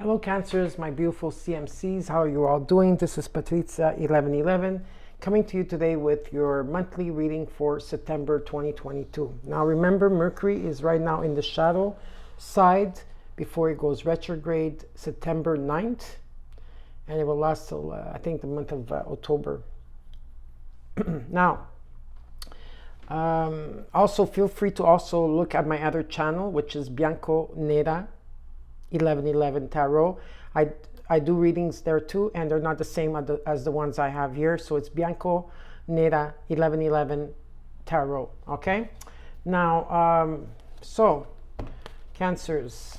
Hello Cancers, my beautiful CMCs. How are you all doing? This is Patrizia 1111 coming to you today with your monthly reading for September 2022. Now remember, Mercury is right now in the shadow side before it goes retrograde September 9th, and it will last till I think the month of October. Now also feel free to also look at my other channel, which is Bianco Nera 1111 Tarot. I do readings there too, and they're not the same as the ones I have here. So it's Bianco Nera 1111 Tarot. Okay. Now, so Cancers.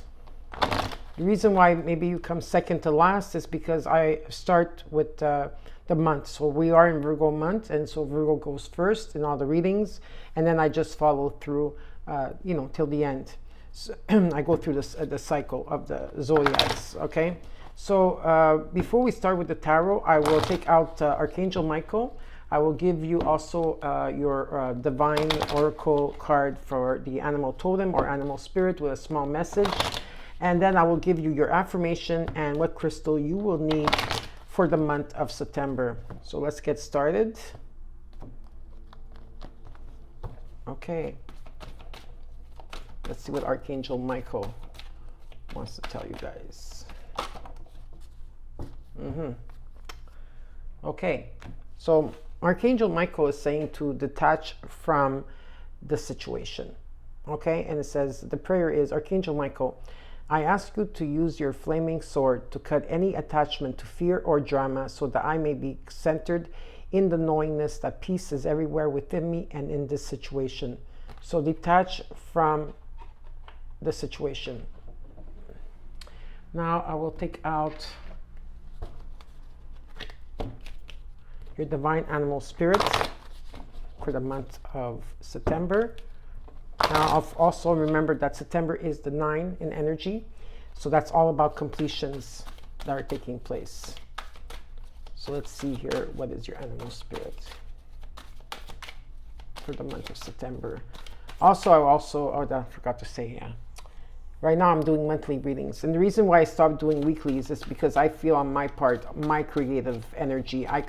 The reason why maybe you come second to last is because I start with the month. So we are in Virgo month, and so Virgo goes first in all the readings, and then I just follow through, till the end. So I go through the cycle of the zodiacs. Okay, so before we start with the tarot, I will take out Archangel Michael. I will give you also your divine oracle card for the animal totem or animal spirit with a small message, and then I will give you your affirmation and what crystal you will need for the month of September. So let's get started. Okay. Let's see what Archangel Michael wants to tell you guys. Okay, so Archangel Michael is saying to detach from the situation. Okay, and it says the prayer is, Archangel Michael, I ask you to use your flaming sword to cut any attachment to fear or drama so that I may be centered in the knowingness that peace is everywhere within me and in this situation. So detach from the situation. Now I will take out your divine animal spirit for the month of September. Now I've also remember that September is the 9 in energy, so that's all about completions that are taking place. So let's see here, what is your animal spirit for the month of September? I forgot to say, yeah. Right now I'm doing monthly readings, and the reason why I stopped doing weeklies is because I feel on my part, my creative energy, I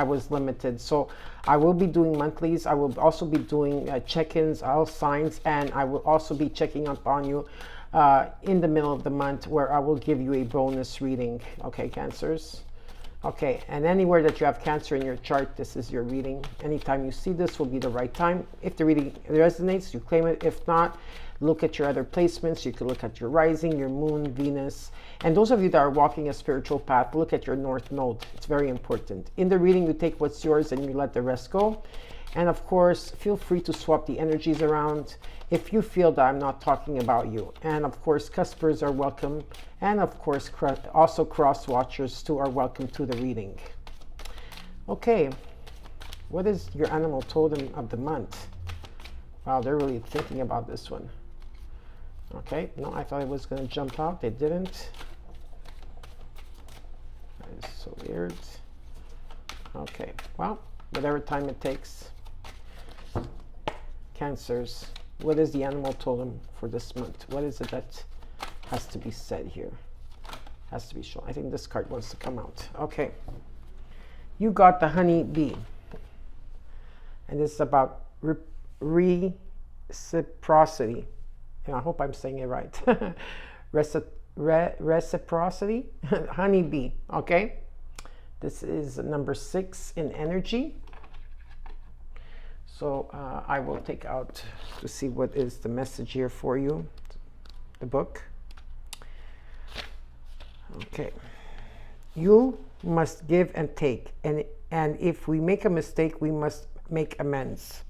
was limited. So I will be doing monthlies. I will also be doing check-ins, all signs, and I will also be checking up on you in the middle of the month, where I will give you a bonus reading. Okay, Cancers? Okay, and anywhere that you have Cancer in your chart, this is your reading. Anytime you see this will be the right time. If the reading resonates, you claim it. If not, look at your other placements. You can look at your rising, your moon, Venus. And those of you that are walking a spiritual path, look at your north node. It's very important. In the reading, you take what's yours and you let the rest go. And of course, feel free to swap the energies around if you feel that I'm not talking about you. And of course, cuspers are welcome. And of course, also cross watchers too are welcome to the reading. Okay, what is your animal totem of the month? Wow, they're really thinking about this one. Okay, no, I thought it was going to jump out. They didn't. That is so weird. Okay, well, whatever time it takes. Cancers, what is the animal totem for this month? What is it that has to be said here? Has to be shown. I think this card wants to come out. Okay. You got the honey bee. And this is about reciprocity. And I hope I'm saying it right. Reciprocity. Honey bee. Okay. This is number 6 in energy. So I will take out to see what is the message here for you, the book. Okay. You must give and take. And if we make a mistake, we must make amends.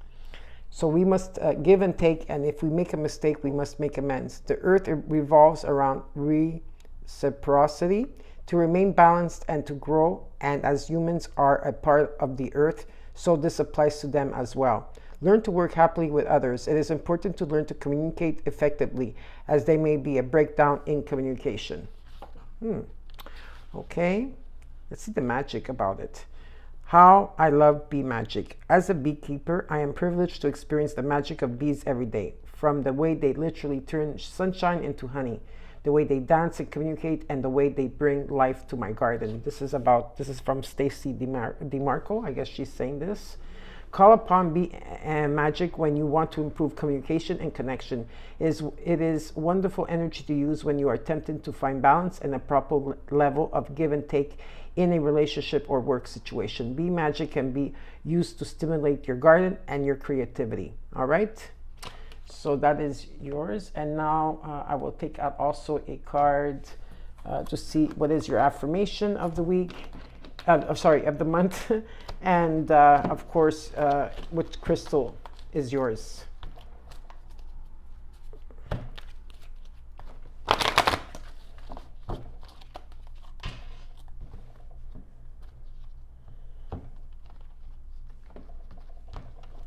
So we must give and take. And if we make a mistake, we must make amends. The earth revolves around reciprocity to remain balanced and to grow. And as humans are a part of the earth, so this applies to them as well. Learn to work happily with others. It is important to learn to communicate effectively, as there may be a breakdown in communication. Okay, let's see the magic about it. How I love bee magic. As a beekeeper, I am privileged to experience the magic of bees every day, from the way they literally turn sunshine into honey, the way they dance and communicate, and the way they bring life to my garden. This is from Stacy DeMarco. I guess she's saying this. Call upon be magic when you want to improve communication and connection. It is wonderful energy to use when you are attempting to find balance and a proper level of give and take in a relationship or work situation. Be magic can be used to stimulate your garden and your creativity. All right. So that is yours. And now I will take out also a card to see what is your affirmation of the week. Of the month. And of course, which crystal is yours?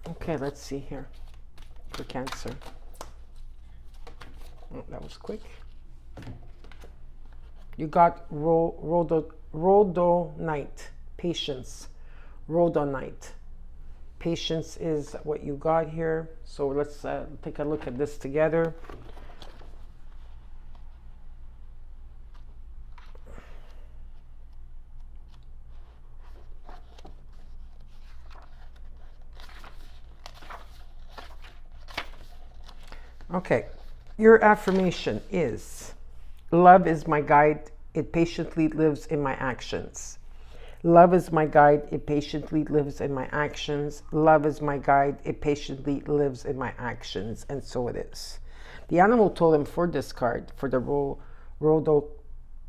Okay, let's see here for Cancer. Oh, that was quick. You got Rhodonite, patience. Rhodonite. Patience is what you got here. So let's take a look at this together. Okay, your affirmation is, love is my guide, it patiently lives in my actions. Love is my guide, it patiently lives in my actions. Love is my guide, it patiently lives in my actions. And so it is. The animal totem for this card, for the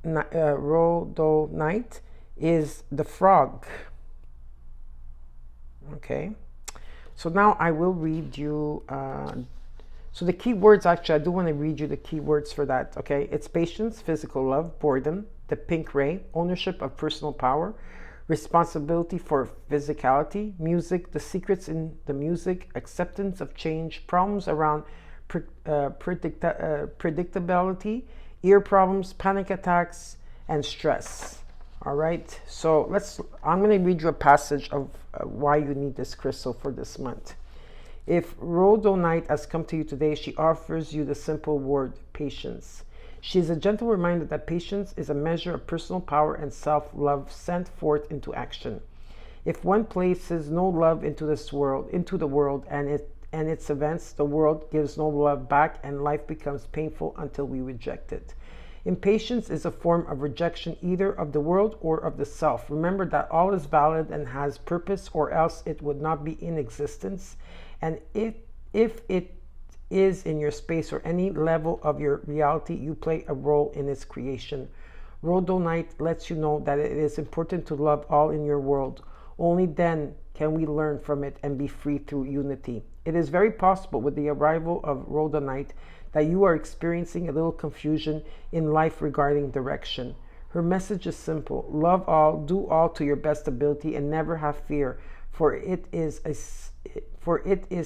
Rhodonite, is the frog. Okay. So now I will read you... So the key words, actually, I do want to read you the key words for that, okay? It's patience, physical love, boredom, the pink ray, ownership of personal power, responsibility for physicality, music, the secrets in the music, acceptance of change, problems around predictability, ear problems, panic attacks, and stress. All right, so I'm going to read you a passage of why you need this crystal for this month. If Rhodonite has come to you today, she offers you the simple word, patience. She is a gentle reminder that patience is a measure of personal power and self-love sent forth into action. If one places no love into the world and its events, the world gives no love back and life becomes painful until we reject it. Impatience is a form of rejection either of the world or of the self. Remember that all is valid and has purpose, or else it would not be in existence. And if it is in your space or any level of your reality, you play a role in its creation. Rhodonite lets you know that it is important to love all in your world. Only then can we learn from it and be free through unity. It is very possible with the arrival of Rhodonite that you are experiencing a little confusion in life regarding direction. Her message is simple: love all, do all to your best ability, and never have fear, for it is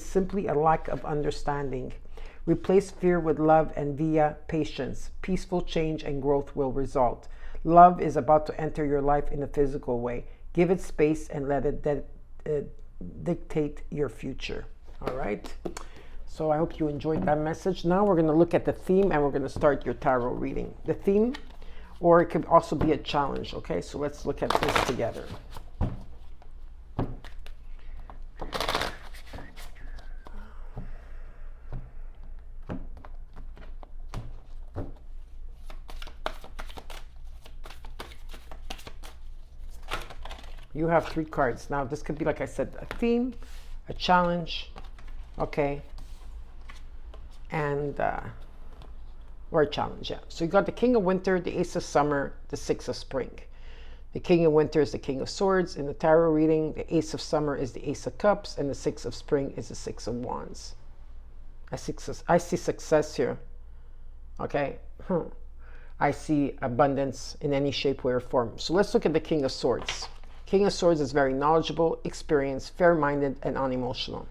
simply a lack of understanding. Replace fear with love, and via patience, peaceful change and growth will result. Love is about to enter your life in a physical way. Give it space and let it dictate your future. All right. So I hope you enjoyed that message. Now we're going to look at the theme and we're going to start your tarot reading. The theme, or it could also be a challenge. Okay, so let's look at this together. You have 3 cards. Now this could be, like I said, a theme, a challenge, okay, and or a challenge, yeah. So you got the King of Winter, the Ace of Summer, the Six of Spring. The King of Winter is the King of Swords in the tarot reading. The Ace of Summer is the Ace of Cups, and the Six of Spring is the Six of Wands. I see success here. Okay. I see abundance in any shape, way, or form. So let's look at the King of Swords. King of Swords is very knowledgeable, experienced, fair-minded, and unemotional.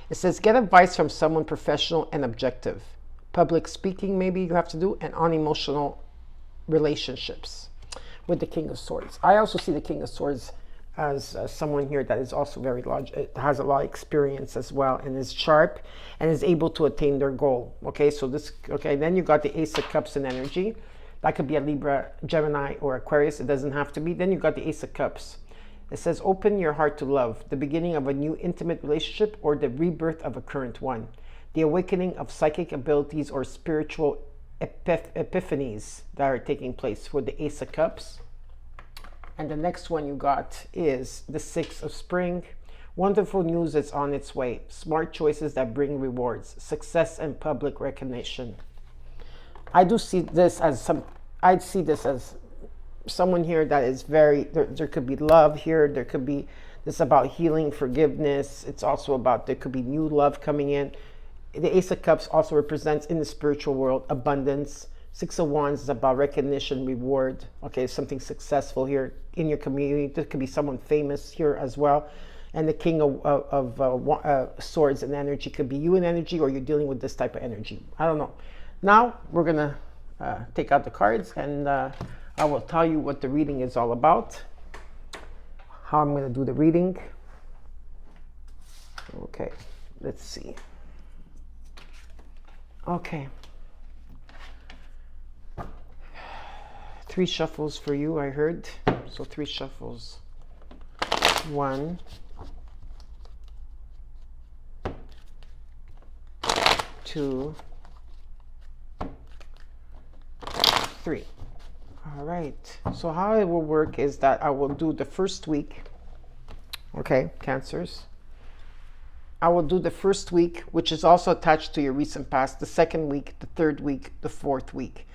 It says, get advice from someone professional and objective. Public speaking, maybe you have to do, and unemotional relationships with the King of Swords. I also see the King of Swords as someone here that is also very large, has a lot of experience as well, and is sharp and is able to attain their goal. Okay, so this, okay, then you got the Ace of Cups in energy. That could be a Libra, Gemini, or Aquarius. It doesn't have to be. Then you got the Ace of Cups. It says, open your heart to love, the beginning of a new intimate relationship or the rebirth of a current one, the awakening of psychic abilities or spiritual epiphanies that are taking place for the Ace of Cups. And the next one you got is the Six of Spring. Wonderful news is on its way. Smart choices that bring rewards, success and public recognition. I do see this as I'd see this as someone here that is very, there could be love here. There could be, this about healing, forgiveness. It's also about, there could be new love coming in. The Ace of Cups also represents in the spiritual world, abundance. Six of Wands is about recognition, reward. Okay, something successful here in your community. There could be someone famous here as well. And the King of Swords and energy could be you in energy, or you're dealing with this type of energy. I don't know. Now we're gonna take out the cards, and I will tell you what the reading is all about. How I'm gonna do the reading. Okay, let's see. Okay. 3 shuffles for you, I heard. So 3 shuffles. 1, 2, 3. All right. So how it will work is that I will do the first week. Okay, Cancers. I will do the first week, which is also attached to your recent past, the second week, the third week, the fourth week.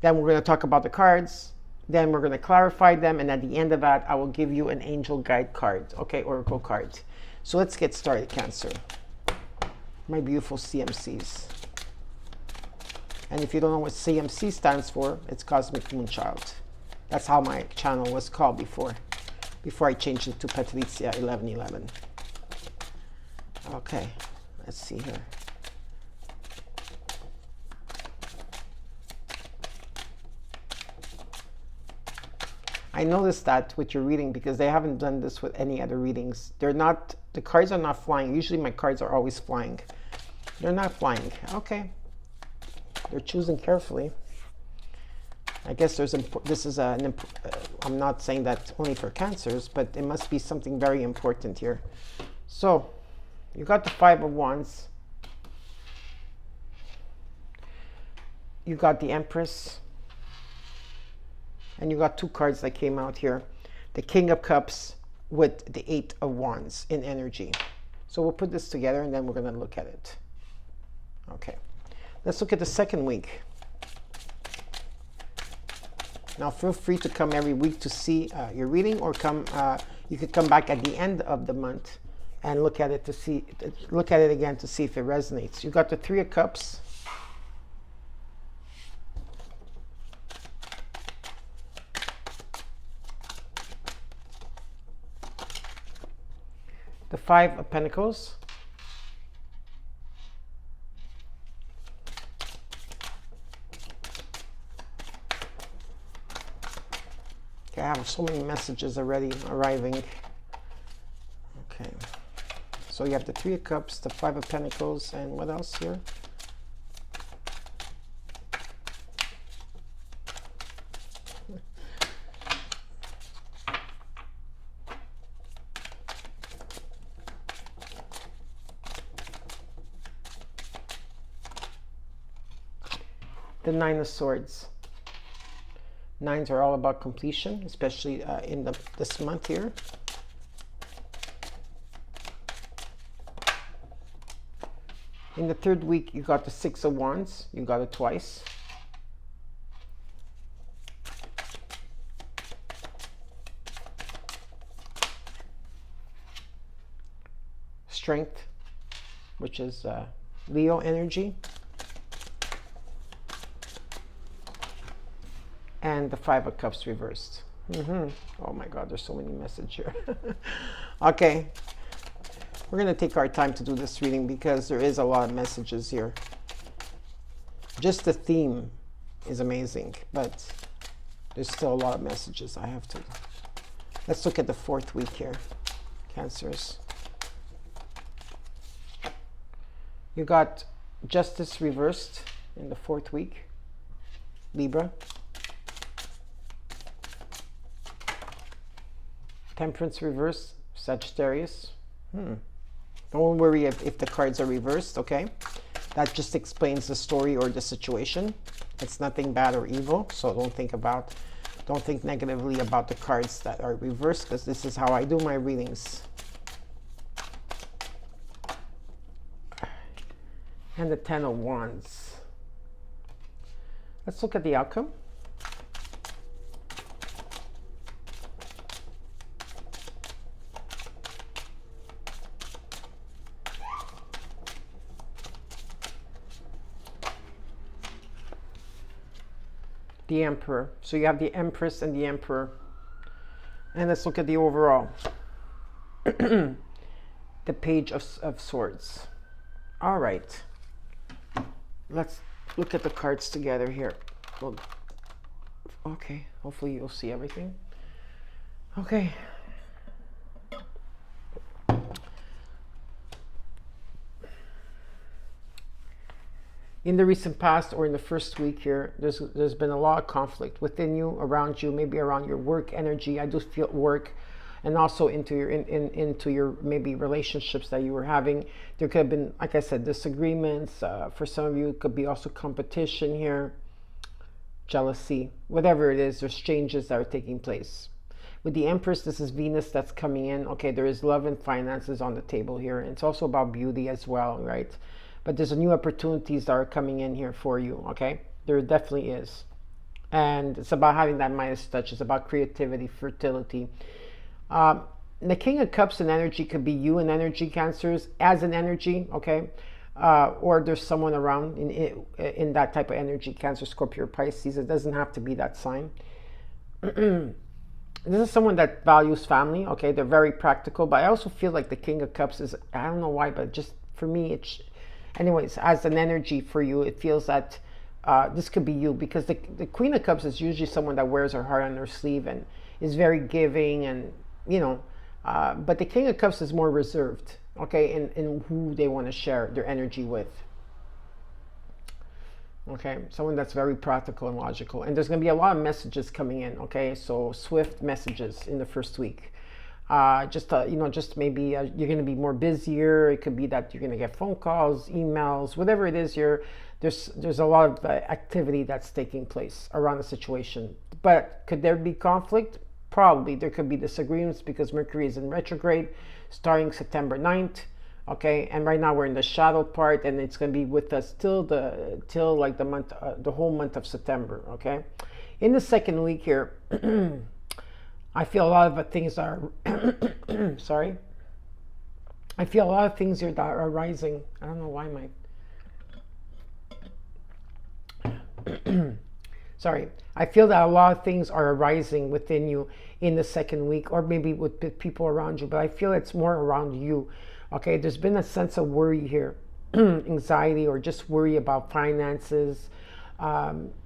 Then we're going to talk about the cards. Then we're going to clarify them. And at the end of that, I will give you an angel guide card. Okay, oracle card. So let's get started, Cancer. My beautiful CMCs. And if you don't know what CMC stands for, it's Cosmic Moonchild. That's how my channel was called before I changed it to Patrizia 1111. Okay, let's see here. I noticed that with your reading because they haven't done this with any other readings. They're not, the cards are not flying. Usually my cards are always flying. They're not flying. Okay. They're choosing carefully. I guess there's, this is I'm not saying that only for Cancers, but it must be something very important here. So, you got the 5 of Wands. You got the Empress. And you got 2 cards that came out here. The King of Cups with the 8 of Wands in energy. So we'll put this together and then we're going to look at it. Okay. Let's look at the second week. Now feel free to come every week to see your reading, or come. You could come back at the end of the month and look at it again to see if it resonates. You got the 3 of Cups. The 5 of Pentacles. Okay, I have so many messages already arriving. Okay. So you have the 3 of Cups, the 5 of Pentacles, and what else here? The 9 of Swords. 9s are all about completion, especially in this month here. In the third week, you got the 6 of Wands. You got it twice. Strength, which is Leo energy. And the 5 of Cups reversed. Oh my God, there's so many messages here. Okay, we're going to take our time to do this reading because there is a lot of messages here. Just the theme is amazing, but there's still a lot of messages I have to Let's look at the 4th week here, Cancers. You got Justice reversed in the 4th week, Libra. Temperance reversed, Sagittarius. Don't worry if the cards are reversed, okay? That just explains the story or the situation. It's nothing bad or evil, so don't think negatively about the cards that are reversed, because this is how I do my readings. And the 10 of Wands. Let's look at the outcome. The Emperor. So you have the Empress and the Emperor. And let's look at the overall. The Page of Swords. All right. Let's look at the cards together here. Well, okay. Hopefully you'll see everything. Okay. In the recent past or in the first week here, there's been a lot of conflict within you, around you, maybe around your work energy. I do feel work, and also into your into your maybe relationships that you were having. There could have been, like I said, disagreements. For some of you, it could be also competition here, jealousy, whatever it is. There's changes that are taking place. With the Empress, this is Venus that's coming in. Okay, there is love and finances on the table here. And it's also about beauty as well, right? But there's new opportunities that are coming in here for you, okay? There definitely is. And it's about having that Midas touch. It's about creativity, fertility. The King of Cups and energy could be you and energy, Cancers, as an energy, okay? Or there's someone around in that type of energy, Cancer, Scorpio, Pisces. It doesn't have to be that sign. This is someone that values family, okay? They're very practical, but I also feel like the King of Cups is, I don't know why, but just for me, it's... Anyways, as an energy for you, it feels that this could be you, because the Queen of Cups is usually someone that wears her heart on their sleeve and is very giving, and you know, but the King of Cups is more reserved, okay, in who they want to share their energy with. Okay, someone that's very practical and logical, and there's going to be a lot of messages coming in, okay, so swift messages in the first week. You know, just maybe you're going to be more busier. It could be that you're going to get phone calls, emails, whatever it is. There's a lot of activity that's taking place around the situation. But could there be conflict? Probably. There could be disagreements because Mercury is in retrograde starting September 9th. Okay, and right now we're in the shadow part, and it's going to be with us till like the month, the whole month of September. Okay, in the second week here. I feel a lot of things are, sorry. I feel a lot of things here that are rising. I don't know why sorry. I feel that a lot of things are arising within you in the second week, or maybe with people around you, but I feel it's more around you. Okay, there's been a sense of worry here, anxiety, or just worry about finances.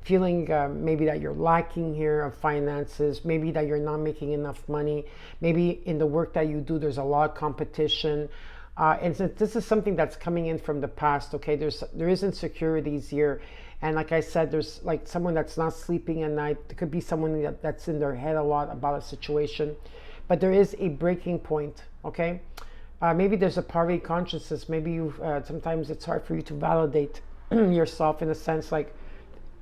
Feeling maybe that you're lacking here of finances, maybe that you're not making enough money, maybe in the work that you do there's a lot of competition, and since this is something that's coming in from the past, okay, there is insecurities here, and like I said, there's like someone that's not sleeping at night. There could be someone that's in their head a lot about a situation, but there is a breaking point, okay? Maybe there's a poverty consciousness. Maybe you sometimes it's hard for you to validate yourself, in a sense, like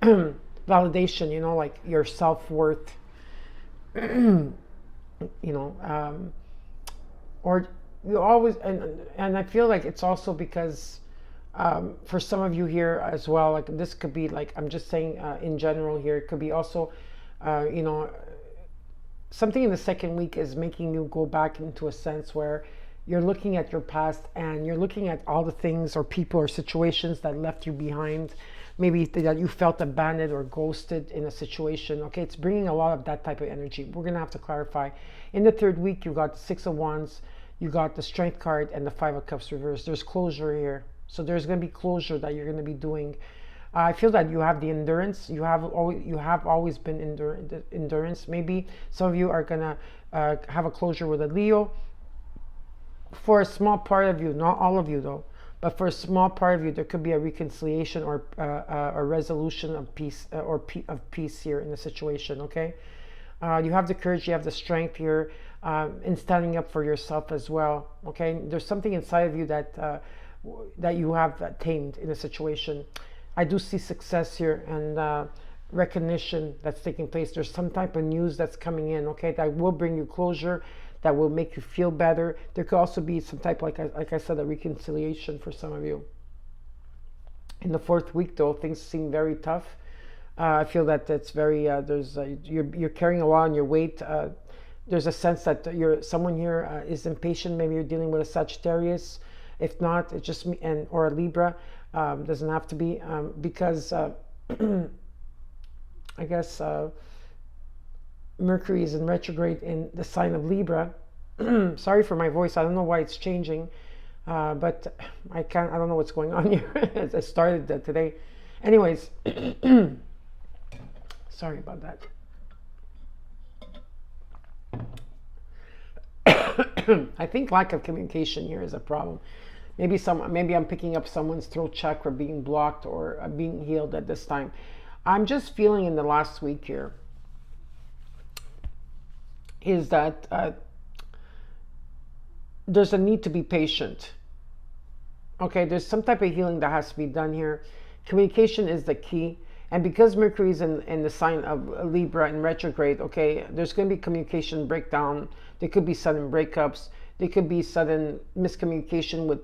validation, you know, like your self-worth, you know, or you always, and I feel like it's also because for some of you here as well, like this could be like, I'm just saying in general here, it could be also, you know, something in the second week is making you go back into a sense where you're looking at your past and you're looking at all the things or people or situations that left you behind. Maybe that you felt abandoned or ghosted in a situation. Okay, it's bringing a lot of that type of energy. We're going to have to clarify. In the third week, you got the 6 of Wands, you got the Strength card, and the 5 of Cups reversed. There's closure here. So there's going to be closure that you're going to be doing I feel that you have the endurance. You have always been endurance. Maybe some of you are gonna have a closure with a Leo. For a small part of you, not all of you though, but for a small part of you, there could be a reconciliation or a resolution of peace of peace here in the situation. Okay, you have the courage, you have the strength here in standing up for yourself as well. Okay, there's something inside of you that you have tamed in a situation. I do see success here and recognition that's taking place. There's some type of news that's coming in, okay, that will bring you closure, that will make you feel better. There could also be some type, like I said, a reconciliation for some of you. In the 4th week, though, things seem very tough. I feel that it's very, you're carrying a lot on your weight. There's a sense that someone here is impatient. Maybe you're dealing with a Sagittarius. If not, it's just me or a Libra. Doesn't have to be because I guess Mercury is in retrograde in the sign of Libra. Sorry for my voice. I don't know why it's changing, but I don't know what's going on here. I started that today. Anyways, sorry about that. I think lack of communication here is a problem. Maybe I'm picking up someone's throat chakra being blocked or being healed at this time. I'm just feeling in the last week here is that there's a need to be patient. Okay, there's some type of healing that has to be done here. Communication is the key. And because Mercury is in the sign of Libra in retrograde, okay, there's going to be communication breakdown. There could be sudden breakups. There could be sudden miscommunication with,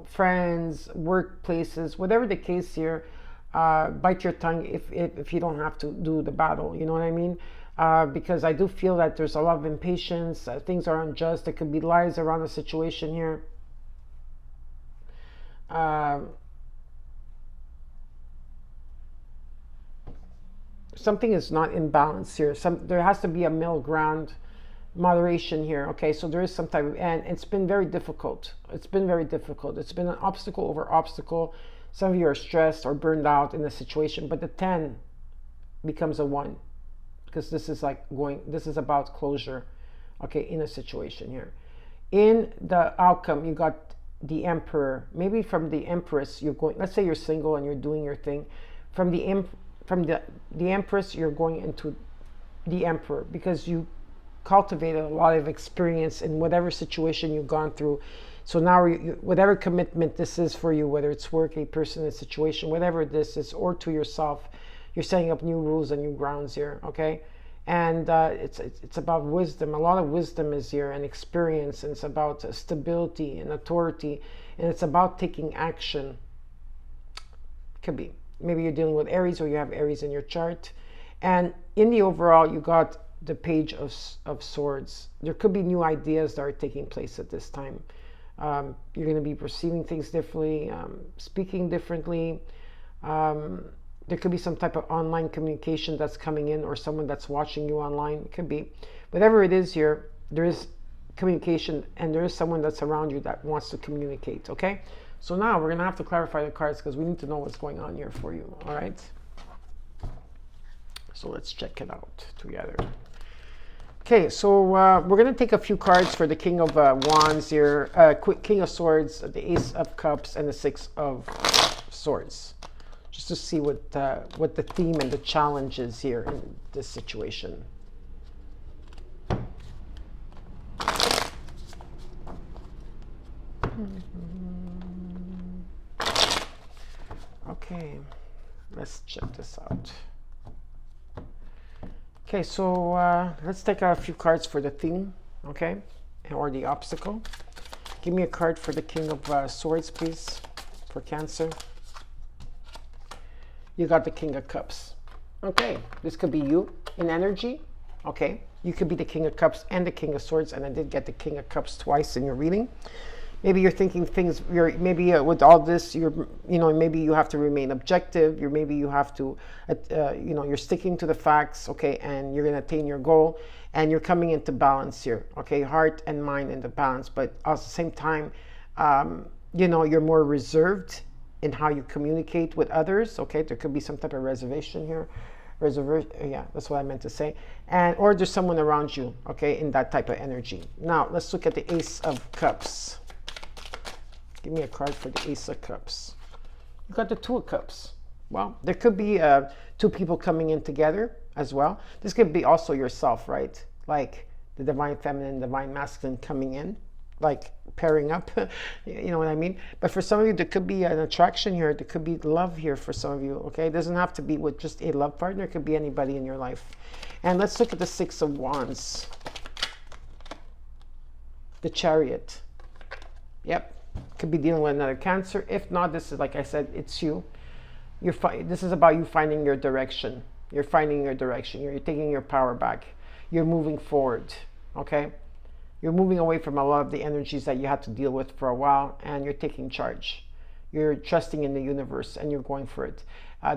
friends, workplaces, whatever the case here. Bite your tongue if you don't have to do the battle. You know what I mean? Because I do feel that there's a lot of impatience. Things are unjust. There could be lies around the situation here. Something is not in balance here. There has to be a middle ground, moderation here. Okay, so there is some type of, and it's been very difficult. It's been very difficult. It's been an obstacle over obstacle. Some of you are stressed or burned out in the situation, but the 10 becomes a 1 because this is about closure. Okay, in a situation here. In the outcome, you got the Emperor. Maybe from the Empress, you're going, let's say you're single and you're doing your thing. From the Empress, you're going into the Emperor because you cultivated a lot of experience in whatever situation you've gone through. So now, whatever commitment this is for you, whether it's work, a person, a situation, whatever this is, or to yourself, you're setting up new rules and new grounds here, okay? And it's about wisdom. A lot of wisdom is here and experience, and it's about stability and authority, and it's about taking action. Could be. Maybe you're dealing with Aries or you have Aries in your chart. And in the overall, you got the Page of Swords. There could be new ideas that are taking place at this time. You're going to be perceiving things differently, speaking differently. There could be some type of online communication that's coming in or someone that's watching you online. It could be. Whatever it is here, there is communication and there is someone that's around you that wants to communicate, okay? So now we're going to have to clarify the cards because we need to know what's going on here for you, all right? So let's check it out together. Okay, so we're going to take a few cards for the King of Wands here, King of Swords, the Ace of Cups, and the Six of Swords, just to see what the theme and the challenge is here in this situation. Okay, let's check this out. Okay, so let's take a few cards for the theme, okay, or the obstacle. Give me a card for the King of Swords, please, for Cancer. You got the King of Cups. Okay, this could be you in energy, okay. You could be the King of Cups and the King of Swords, and I did get the King of Cups twice in your reading. Maybe you're thinking things. With all this, maybe you have to remain objective. Maybe you have to, you're sticking to the facts, okay, and you're going to attain your goal, and you're coming into balance here, okay, heart and mind into balance. But at the same time, you're more reserved in how you communicate with others. Okay, there could be some type of reservation here. Yeah, that's what I meant to say. And or there's someone around you, okay, in that type of energy. Now let's look at the Ace of Cups. Give me a card for the Ace of Cups. You got the Two of Cups. Well, there could be two people coming in together as well. This could be also yourself, right? Like the divine feminine, divine masculine coming in, like pairing up. You know what I mean? But for some of you, there could be an attraction here. There could be love here for some of you, okay? It doesn't have to be with just a love partner. It could be anybody in your life. And let's look at the Six of Wands. The Chariot. Yep. Could be dealing with another Cancer. If not, this is, like I said, it's you. This is about you finding your direction. You're finding your direction. You're taking your power back. You're moving forward, okay? You're moving away from a lot of the energies that you had to deal with for a while, and you're taking charge. You're trusting in the universe, and you're going for it.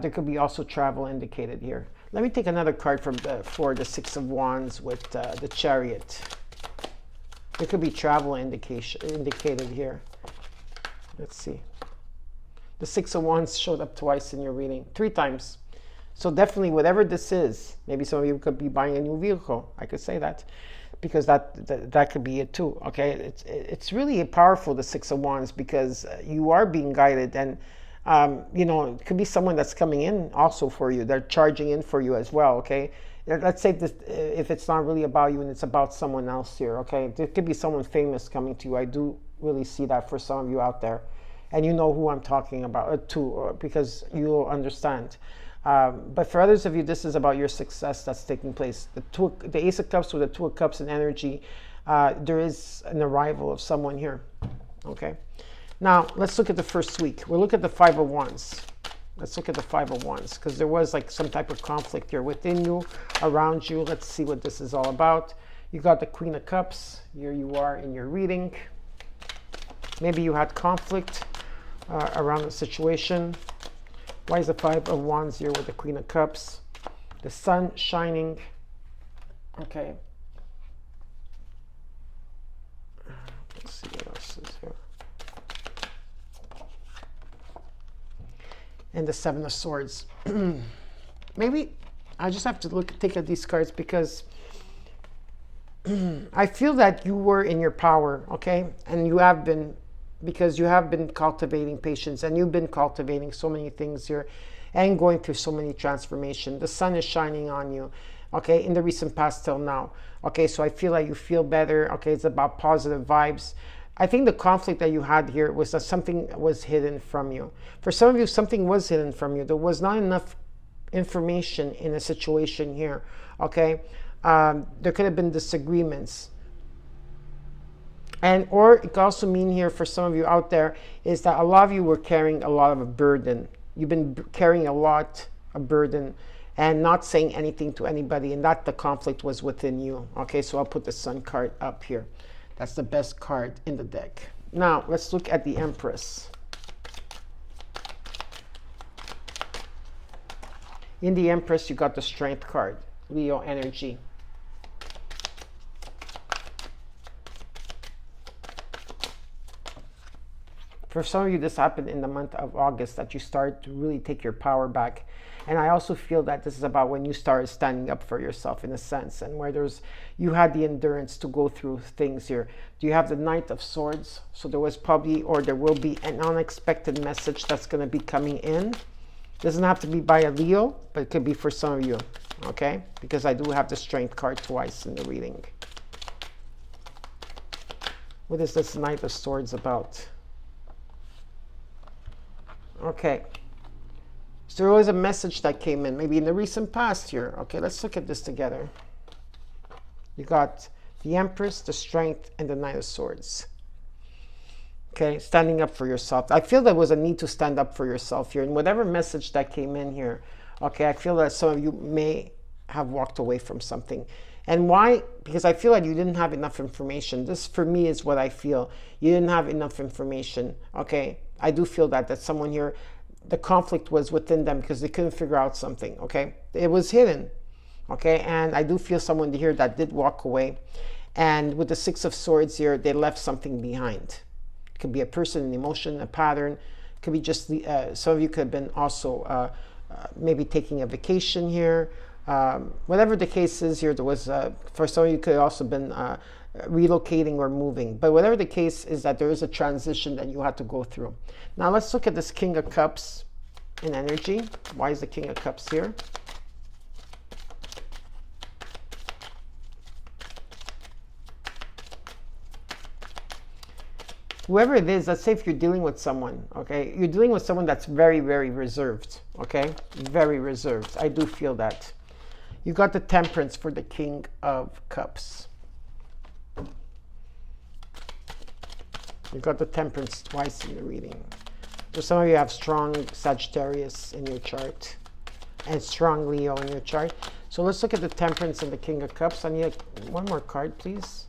There could be also travel indicated here. Let me take another card for the Six of Wands with the Chariot. There could be travel indicated here. Let's see. The Six of Wands showed up twice in your reading, 3 times. So definitely, whatever this is, maybe some of you could be buying a new vehicle. I could say that, because that could be it too. Okay, it's really powerful, the Six of Wands, because you are being guided, and you know, it could be someone that's coming in also for you. They're charging in for you as well. Okay, let's say this, if it's not really about you and it's about someone else here. Okay, there could be someone famous coming to you. I do really see that for some of you out there. And you know who I'm talking about too, because you'll understand. But for others of you, this is about your success that's taking place. The Ace of Cups with the Two of Cups in energy, there is an arrival of someone here. Okay. Now, let's look at the first week. We'll look at the Five of Wands. Let's look at the Five of Wands, because there was like some type of conflict here within you, around you. Let's see what this is all about. You got the Queen of Cups. Here you are in your reading. Maybe you had conflict around the situation. Why is the Five of Wands here with the Queen of Cups? The sun shining. Okay. Let's see what else is here. And the Seven of Swords. Maybe I just have to take at these cards, because I feel that you were in your power, okay? And you have been, because you have been cultivating patience, and you've been cultivating so many things here and going through so many transformations. The sun is shining on you, okay, in the recent past till now. Okay, so I feel like you feel better. Okay, it's about positive vibes. I think the conflict that you had here was that something was hidden from you. For some of you, something was hidden from you. There was not enough information in a situation here, okay? There could have been disagreements. And or it could also mean here for some of you out there is that a lot of you were carrying a lot of a burden. You've been carrying a lot of burden and not saying anything to anybody, and that the conflict was within you. Okay, so I'll put the Sun card up here. That's the best card in the deck. Now let's look at the Empress. In the Empress, you got the Strength card, Leo energy. For some of you, this happened in the month of August, that you start to really take your power back. And I also feel that this is about when you started standing up for yourself, in a sense, and where you had the endurance to go through things here. Do you have the Knight of Swords? So there was probably, or there will be, an unexpected message that's going to be coming in. Doesn't have to be by a Leo, but it could be for some of you, okay? Because I do have the Strength card twice in the reading. What is this Knight of Swords about? Okay, so there was a message that came in, maybe in the recent past here. Okay, let's look at this together. You got the Empress, the Strength, and the Knight of Swords. Okay, standing up for yourself. I feel there was a need to stand up for yourself here. And whatever message that came in here, okay, I feel that some of you may have walked away from something. And why? Because I feel like you didn't have enough information. This, for me, is what I feel. You didn't have enough information, okay? I do feel that someone here, the conflict was within them because they couldn't figure out something, okay? It was hidden, okay? And I do feel someone here that did walk away. And with the Six of Swords here, they left something behind. It could be a person, an emotion, a pattern. Could be just some of you could have been also maybe taking a vacation here. Whatever the case is here, there was for some of you could have also been relocating or moving. But whatever the case is, that there is a transition that you had to go through. Now let's look at this King of Cups in energy. Why is the King of Cups here? Whoever it is, let's say if you're dealing with someone, okay, you're dealing with someone that's very, very reserved, okay, very reserved. I do feel that. You got the Temperance for the King of Cups. You got the Temperance twice in the reading. So some of you have strong Sagittarius in your chart and strong Leo in your chart. So let's look at the Temperance and the King of Cups. I need one more card, please.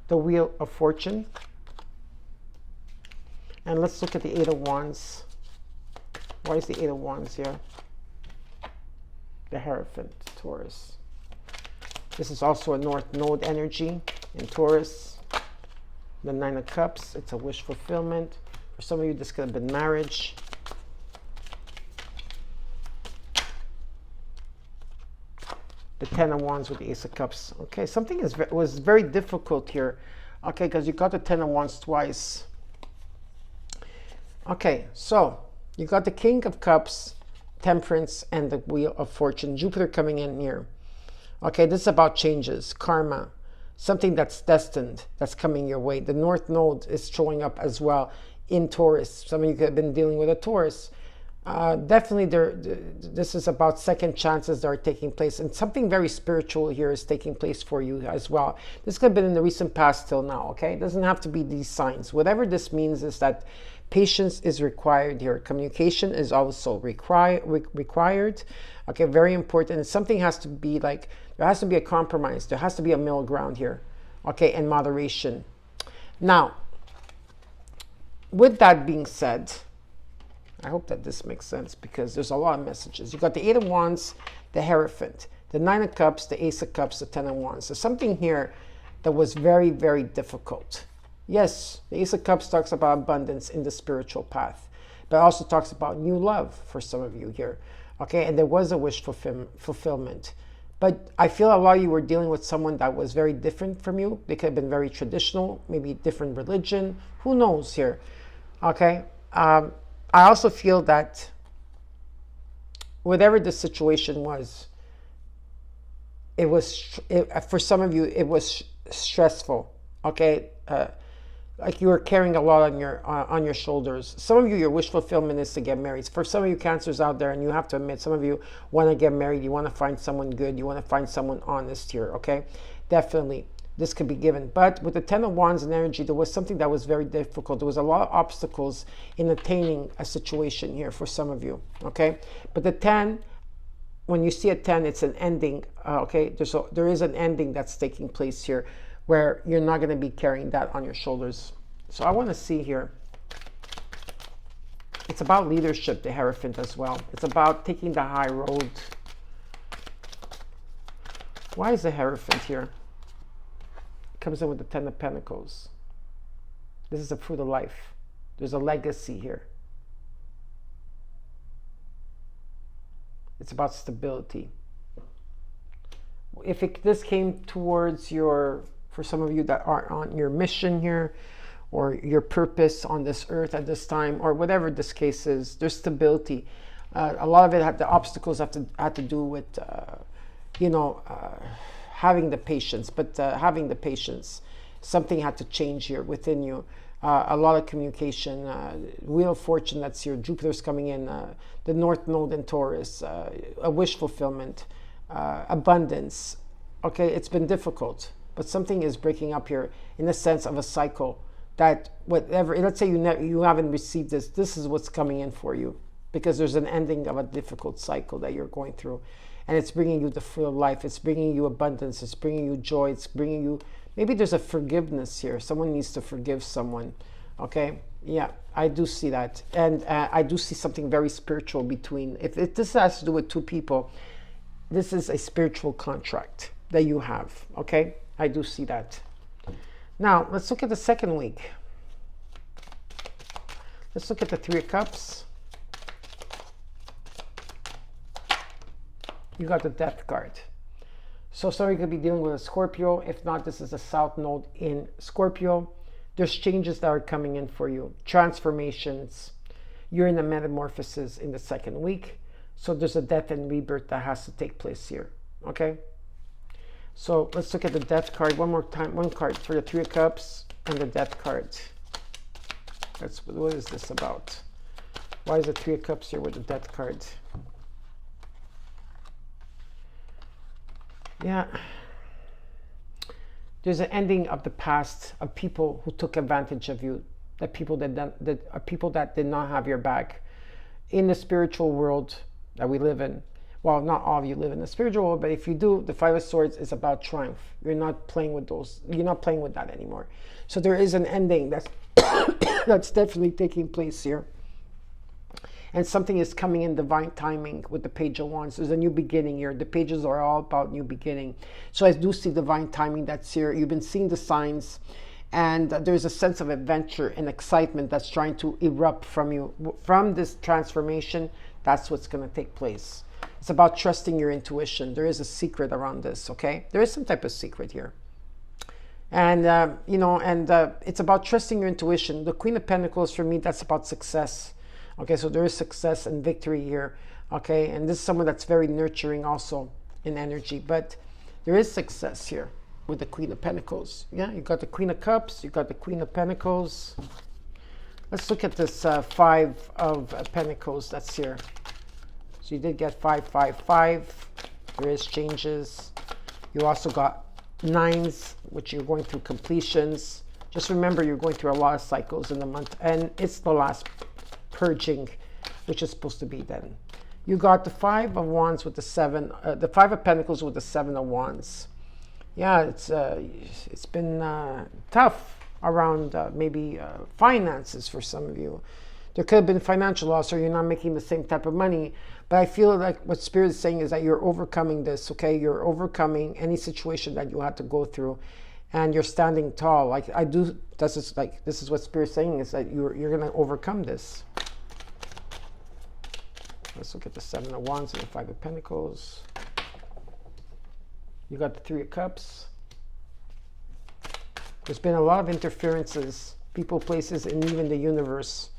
The Wheel of Fortune. And let's look at the Eight of Wands. Why is the Eight of Wands here? The Hierophant, Taurus. This is also a North Node energy in Taurus. The Nine of Cups, it's a wish fulfillment. For some of you, this could have been marriage. The Ten of Wands with the Ace of Cups. Okay, something was very difficult here. Okay, because you got the Ten of Wands twice. Okay, so you got the King of Cups, Temperance, and the Wheel of Fortune. Jupiter coming in here. Okay, this is about changes, karma, something that's destined, that's coming your way. The North Node is showing up as well in Taurus. Some of you could have been dealing with a Taurus. Definitely, this is about second chances that are taking place, and something very spiritual here is taking place for you as well. This could have been in the recent past till now, okay? It doesn't have to be these signs. Whatever this means is that patience is required here. Communication is also required. Okay, very important. And something has to be like, there has to be a compromise. There has to be a middle ground here. Okay, and moderation. Now, with that being said, I hope that this makes sense because there's a lot of messages. You got the Eight of Wands, the Hierophant, the Nine of Cups, the Ace of Cups, the Ten of Wands. There's something here that was very, very difficult. Yes, the Ace of Cups talks about abundance in the spiritual path, but also talks about new love for some of you here. Okay, and there was a wish fulfillment. But I feel a lot of you were dealing with someone that was very different from you. They could have been very traditional, maybe different religion. Who knows here? Okay, I also feel that whatever the situation was, for some of you, it was stressful. Okay, like you were carrying a lot on your shoulders. Some of you, your wish fulfillment is to get married. For some of you Cancers out there, and you have to admit, some of you want to get married. You want to find someone good. You want to find someone honest here. Okay, definitely. This could be given. But with the Ten of Wands and energy, there was something that was very difficult. There was a lot of obstacles in attaining a situation here for some of you, okay? But the 10, when you see a 10, it's an ending, okay? There is an ending that's taking place here where you're not going to be carrying that on your shoulders. So I want to see here. It's about leadership, the Hierophant as well. It's about taking the high road. Why is the Hierophant here? Comes in with the Ten of Pentacles. This is a fruit of life. There's a legacy here. It's about stability. If this came towards for some of you that are on your mission here, or your purpose on this earth at this time, or whatever this case is, there's stability. A lot of it the obstacles had to do with, having the patience, but having the patience, something had to change here within you. A lot of communication, Wheel of Fortune, that's your Jupiter's coming in, the North Node in Taurus, a wish fulfillment, abundance. Okay, it's been difficult, but something is breaking up here in the sense of a cycle that whatever, let's say you haven't received this is what's coming in for you, because there's an ending of a difficult cycle that you're going through. And it's bringing you the fruit of life. It's bringing you abundance. It's bringing you joy. It's bringing you, maybe there's a forgiveness here. Someone needs to forgive someone. Okay? Yeah, I do see that. And I do see something very spiritual between, if this has to do with two people, this is a spiritual contract that you have. Okay? I do see that. Now, let's look at the second week. Let's look at the Three of Cups. You got the Death card. So somebody could be dealing with a Scorpio. If not, this is a South Node in Scorpio. There's changes that are coming in for you. Transformations. You're in a metamorphosis in the second week. So there's a death and rebirth that has to take place here. Okay? So let's look at the Death card one more time. One card for the Three of Cups and the Death card. What is this about? Why is the Three of Cups here with the Death card? Yeah. There's an ending of the past of people who took advantage of you, people that did not have your back. In the spiritual world that we live in, well, not all of you live in the spiritual world, but if you do, the Five of Swords is about triumph. You're not playing with those. You're not playing with that anymore. So there is an ending that's that's definitely taking place here. And something is coming in divine timing with the Page of Wands. There's a new beginning here. The pages are all about new beginning. So I do see divine timing that's here. You've been seeing the signs. And there's a sense of adventure and excitement that's trying to erupt from you. From this transformation, that's what's going to take place. It's about trusting your intuition. There is a secret around this, okay? There is some type of secret here. And, it's about trusting your intuition. The Queen of Pentacles, for me, that's about success. Okay, so there is success and victory here. Okay, and this is someone that's very nurturing also in energy. But there is success here with the Queen of Pentacles. Yeah, you got the Queen of Cups. You got the Queen of Pentacles. Let's look at this Five of Pentacles that's here. So you did get 5, 5, 5. There is changes. You also got nines, which you're going through completions. Just remember, you're going through a lot of cycles in the month. And it's the last purging, which is supposed to be then. You got the Five of Wands with the the Five of Pentacles with the Seven of Wands. Yeah, it's been tough around maybe finances for some of you. There could have been financial loss, or you're not making the same type of money. But I feel like what Spirit is saying is that you're overcoming this, okay? You're overcoming any situation that you had to go through, and you're standing tall. Like I do, this is what Spirit's saying, is that you're going to overcome this. Let's look at the Seven of Wands and the Five of Pentacles. You got the Three of Cups. There's been a lot of interferences, people, places, and even the universe,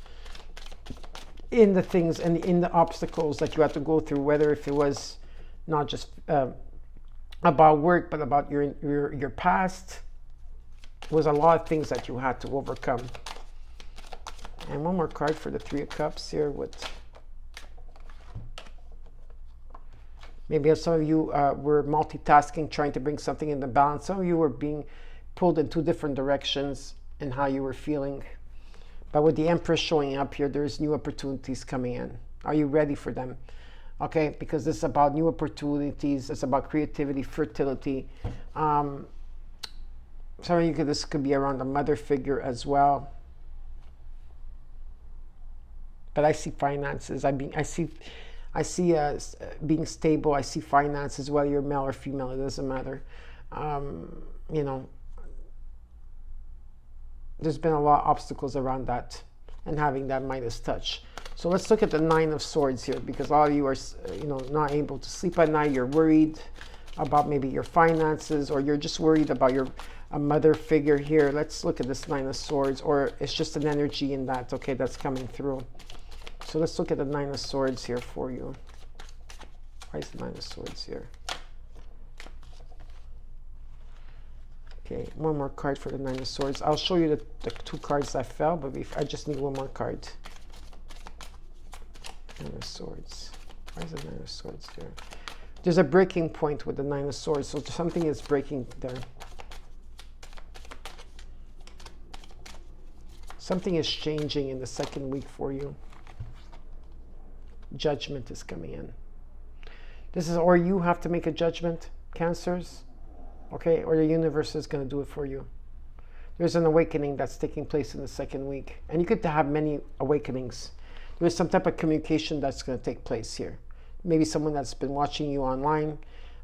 in the things and in the obstacles that you had to go through, whether if it was not just about work, but about your past. There was a lot of things that you had to overcome. And one more card for the Three of Cups here with... Maybe some of you were multitasking, trying to bring something into balance. Some of you were being pulled in two different directions in how you were feeling. But with the Empress showing up here, there's new opportunities coming in. Are you ready for them? Okay, because this is about new opportunities. It's about creativity, fertility. Some of you this could be around a mother figure as well. But I see finances. I see being stable. I see finances, whether you're male or female, it doesn't matter. There's been a lot of obstacles around that and having that Midas touch. So let's look at the Nine of Swords here, because all of you are, not able to sleep at night. You're worried about maybe your finances, or you're just worried about a mother figure here. Let's look at this Nine of Swords, or it's just an energy in that, okay, that's coming through. So let's look at the Nine of Swords here for you. Why is the Nine of Swords here? Okay, one more card for the Nine of Swords. I'll show you the two cards that fell, but I just need one more card. Nine of Swords. Why is the Nine of Swords there? There's a breaking point with the Nine of Swords, so something is breaking there. Something is changing in the second week for you. Judgment is coming in. This is, or you have to make a judgment, Cancers, okay, or the universe is going to do it for you. There's an awakening that's taking place in the second week, and you could have many awakenings. There's some type of communication that's going to take place here. Maybe someone that's been watching you online,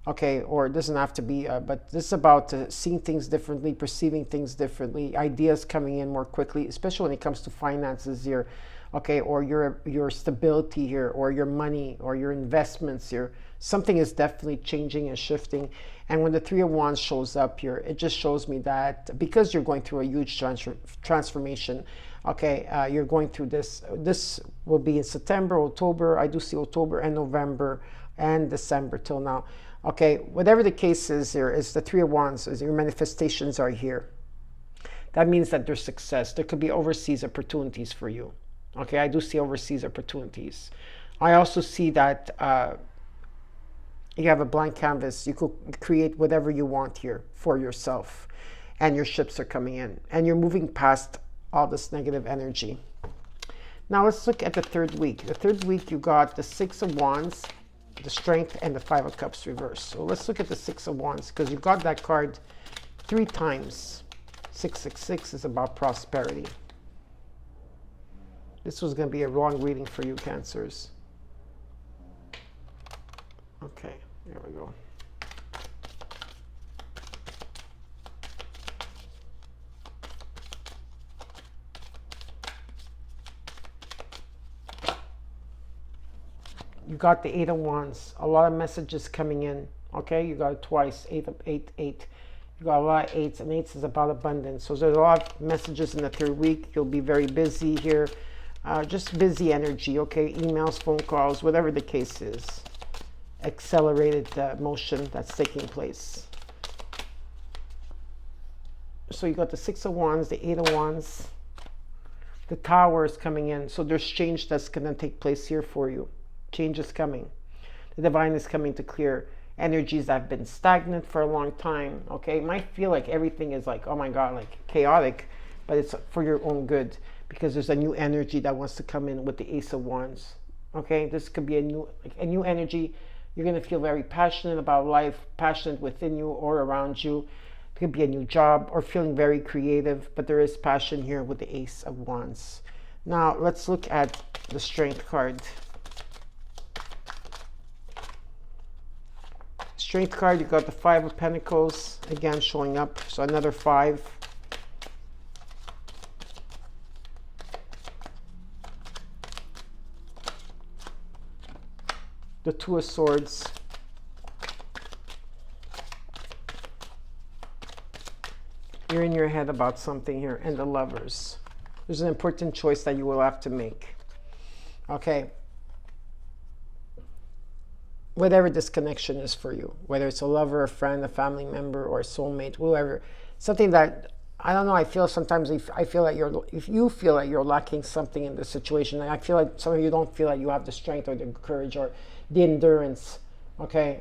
okay, or it doesn't have to be, but this is about seeing things differently, perceiving things differently, ideas coming in more quickly, especially when it comes to finances here. okay, or your stability here, or your money, or your investments here. Something is definitely changing and shifting. And when the Three of Wands shows up here, it just shows me that because you're going through a huge transformation, okay, you're going through this. This will be in September, October. I do see October and November and December till now. Okay, whatever the case is, here is the Three of Wands. Is your manifestations are here. That means that there's success. There could be overseas opportunities for you. Okay, I do see overseas opportunities. I also see that you have a blank canvas. You could create whatever you want here for yourself. And your ships are coming in. And you're moving past all this negative energy. Now let's look at the third week. The third week you got the Six of Wands, the Strength, and the Five of Cups reversed. So let's look at the Six of Wands, because you got that card 3 times. 666 is about prosperity. This was going to be a wrong reading for you, Cancers. Okay, there we go. You got the Eight of Wands. A lot of messages coming in. Okay, you got it twice. 8 of 8, 8. You got a lot of 8s, and 8s is about abundance. So there's a lot of messages in the third week. You'll be very busy here. Just busy energy, okay? Emails, phone calls, whatever the case is. Accelerated motion that's taking place. So you got the Six of Wands, the Eight of Wands. The Tower is coming in. So there's change that's going to take place here for you. Change is coming. The Divine is coming to clear energies that have been stagnant for a long time. Okay, it might feel like everything is like, oh my god, like chaotic, but it's for your own good, because there's a new energy that wants to come in with the Ace of Wands. Okay, this could be a new energy. You're going to feel very passionate about life, passionate within you or around you. It could be a new job or feeling very creative, but there is passion here with the Ace of Wands. Now let's look at the Strength card. Strength card, you got the Five of Pentacles again showing up, so another 5. The Two of Swords. You're in your head about something here, and the Lovers. There's an important choice that you will have to make. Okay. Whatever this connection is for you, whether it's a lover, a friend, a family member, or a soulmate, whoever, something that, I don't know, I feel sometimes if you feel like you're lacking something in the situation, and I feel like some of you don't feel like you have the strength or the courage or the endurance, okay,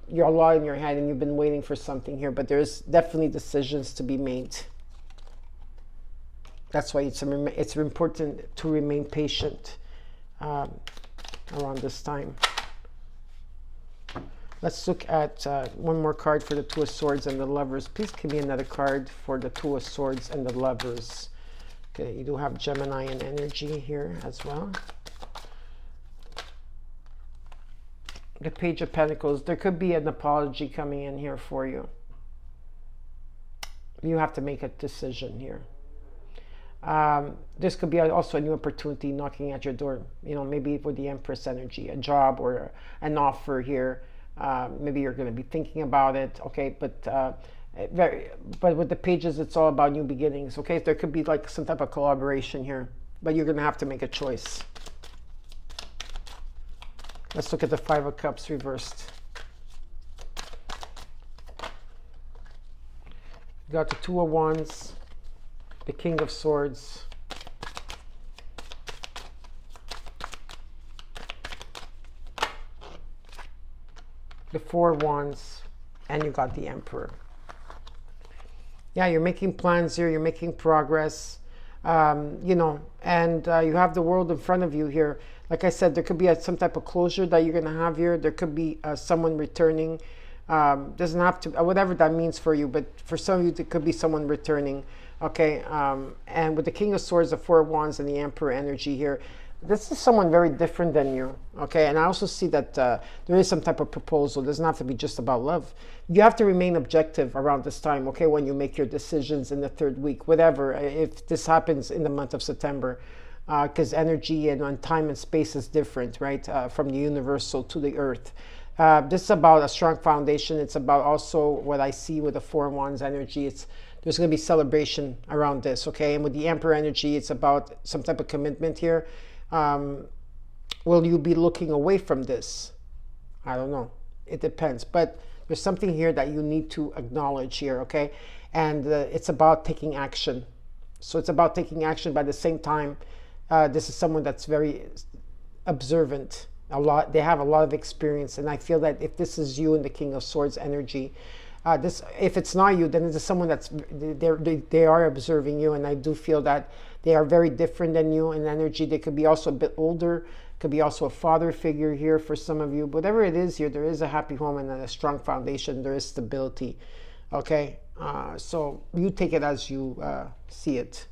you're a lot in your head and you've been waiting for something here, but there's definitely decisions to be made. That's why it's important to remain patient around this time. Let's look at one more card for the Two of Swords and the Lovers. Please give me another card for the Two of Swords and the Lovers. Okay, you do have Gemini and energy here as well. The Page of Pentacles. There could be an apology coming in here for you. You have to make a decision here. This could be also a new opportunity knocking at your door. You know, maybe with the Empress energy, a job or an offer here. Maybe you're going to be thinking about it, okay, but with the Pages, it's all about new beginnings, okay? There could be like some type of collaboration here, but you're going to have to make a choice. Let's look at the Five of Cups reversed. You got the Two of Wands, the King of Swords, the Four of Wands, and you got the Emperor. Yeah, you're making plans here, you're making progress, you know, and you have the world in front of you here. Like I said, there could be some type of closure that you're going to have here. There could be someone returning. Doesn't have to, whatever that means for you, but for some of you, there could be someone returning. Okay, and with the King of Swords, the Four of Wands, and the Emperor energy here, this is someone very different than you, okay? And I also see that there is some type of proposal. It doesn't have to be just about love. You have to remain objective around this time, okay, when you make your decisions in the third week, whatever. If this happens in the month of September, because energy and on time and space is different, right? From the universal to the earth. This is about a strong foundation. It's about also what I see with the Four Wands energy. There's going to be celebration around this, okay? And with the Emperor energy, it's about some type of commitment here. Will you be looking away from this? I don't know. It depends. But there's something here that you need to acknowledge here, okay? And it's about taking action. So it's about taking action, but at the same time, this is someone that's very observant. They have a lot of experience, and I feel that if this is you in the King of Swords energy, if it's not you, then it's someone that's they are observing you, and I do feel that they are very different than you in energy. They could be also a bit older, could be also a father figure here for some of you. Whatever it is here, there is a happy home and a strong foundation. There is stability. Okay, so you take it as you see it.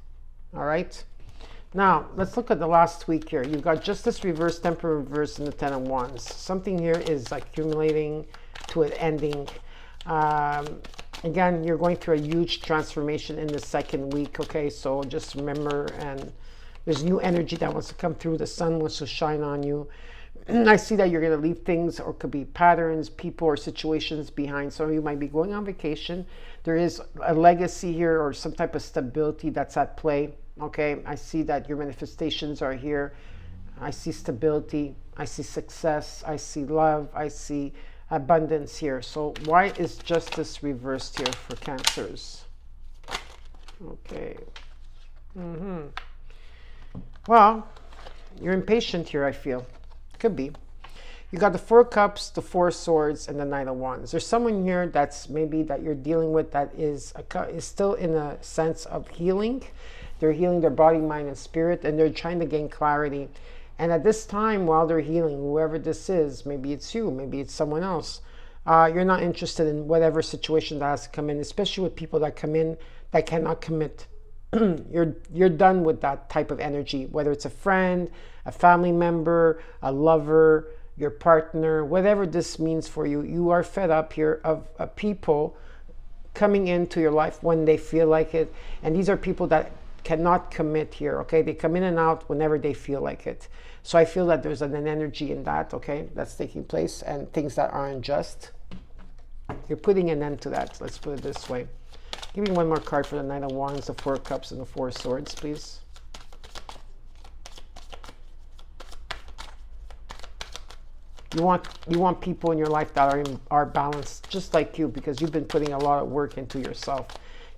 All right. Now, let's look at the last week here. You've got Justice reverse, Temper reverse, and the Ten of Wands. Something here is accumulating to an ending. Again, you're going through a huge transformation in the second week, okay? So just remember, and there's new energy that wants to come through. The sun wants to shine on you. I see that you're going to leave things, or could be patterns, people, or situations behind. Some of you might be going on vacation. There is a legacy here or some type of stability that's at play. Okay, I see that your manifestations are here. I see stability. I see success. I see love. I see abundance here. So why is Justice reversed here for Cancers? Okay. Well, you're impatient here, I feel. Could be. You got the Four Cups, the Four Swords, and the Knight of Wands. There's someone here that's maybe that you're dealing with that is still in a sense of healing. They're healing their body, mind, and spirit, and they're trying to gain clarity. And at this time, while they're healing, whoever this is, maybe it's you, maybe it's someone else, you're not interested in whatever situation that has to come in, especially with people that come in that cannot commit. You're done with that type of energy, whether it's a friend, a family member, a lover, your partner, whatever this means for you. You are fed up here of people coming into your life when they feel like it. And these are people that cannot commit here, okay? They come in and out whenever they feel like it. So I feel that there's an energy in that, okay, that's taking place, and things that aren't just. You're putting an end to that. Let's put it this way. Give me one more card for the Knight of Wands, the Four Cups, and the Four Swords, please. You want people in your life that are balanced, just like you, because you've been putting a lot of work into yourself,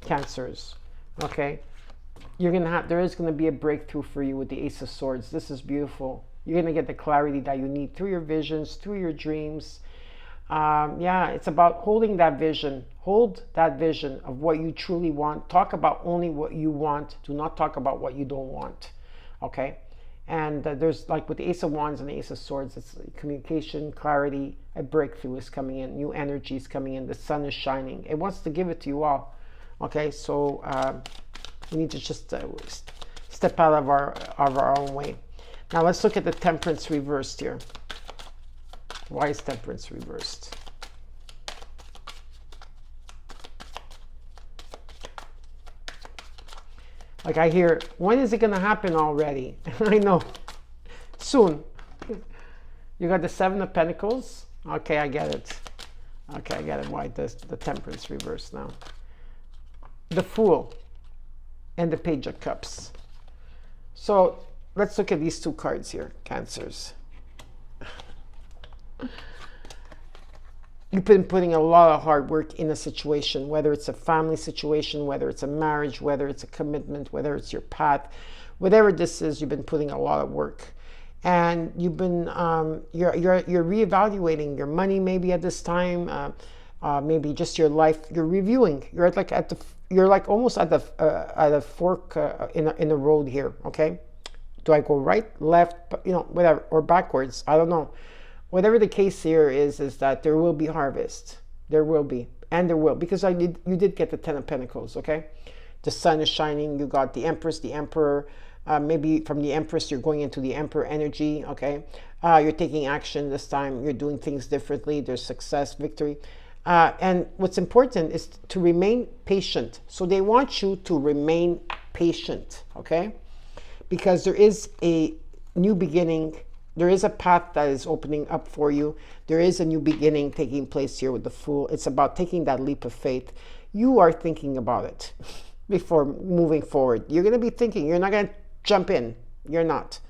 Cancers. Okay, there is gonna be a breakthrough for you with the Ace of Swords. This is beautiful. You're gonna get the clarity that you need through your visions, through your dreams. Yeah, it's about holding that vision. Hold that vision of what you truly want. Talk about only what you want. Do not talk about what you don't want. Okay. And there's, like with the Ace of Wands and the Ace of Swords, it's communication, clarity, a breakthrough is coming in, new energy is coming in, the sun is shining. It wants to give it to you all. Okay, so we need to just step out of our own way. Now let's look at the Temperance reversed here. Why is Temperance reversed? Like I hear, when is it going to happen already? I know. Soon. You got the Seven of Pentacles. Okay, I get it. Okay, I get it. Why the Temperance reversed now. The Fool and the Page of Cups. So let's look at these two cards here, Cancers. You've been putting a lot of hard work in a situation, whether it's a family situation, whether it's a marriage, whether it's a commitment, whether it's your path, whatever this is, you've been putting a lot of work. And you've been, you're reevaluating your money maybe at this time, maybe just your life. You're reviewing. You're like almost at the fork in the road here. Okay, do I go right, left, whatever, or backwards? I don't know. Whatever the case here is that there will be harvest. There will be, and there will, because you did get the Ten of Pentacles. Okay, the sun is shining. You got the Empress, the Emperor. Maybe from the Empress, you're going into the Emperor energy. Okay, you're taking action this time. You're doing things differently. There's success, victory. And what's important is to remain patient. So they want you to remain patient, okay? because there is a new beginning. There is a path that is opening up for you. There is a new beginning taking place here with the Fool. It's about taking that leap of faith. You are thinking about it before moving forward. You're going to be thinking. You're not going to jump in. You're not.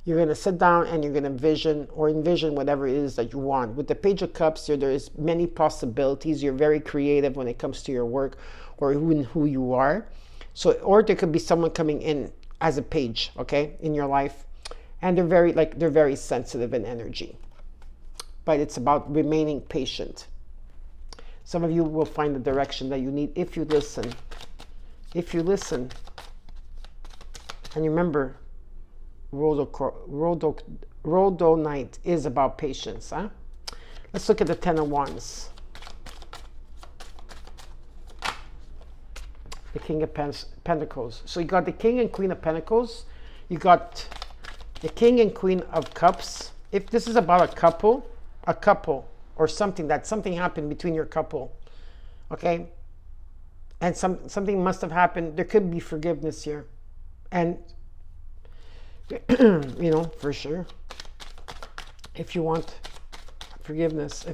You're going to sit down and you're going to envision whatever it is that you want. With the Page of Cups here, there is many possibilities. You're very creative when it comes to your work or who you are. So, or there could be someone coming in as a page, okay, in your life. And they're very sensitive in energy. But it's about remaining patient. Some of you will find the direction that you need if you listen. If you listen. And remember, Rhodonite is about patience. Huh? Let's look at the Ten of Wands. The King of Pentacles. So you got the King and Queen of Pentacles. You got the King and Queen of Cups. If this is about a couple, or something happened between your couple, okay? And something must have happened. There could be forgiveness here. And, you know, for sure, if you want forgiveness,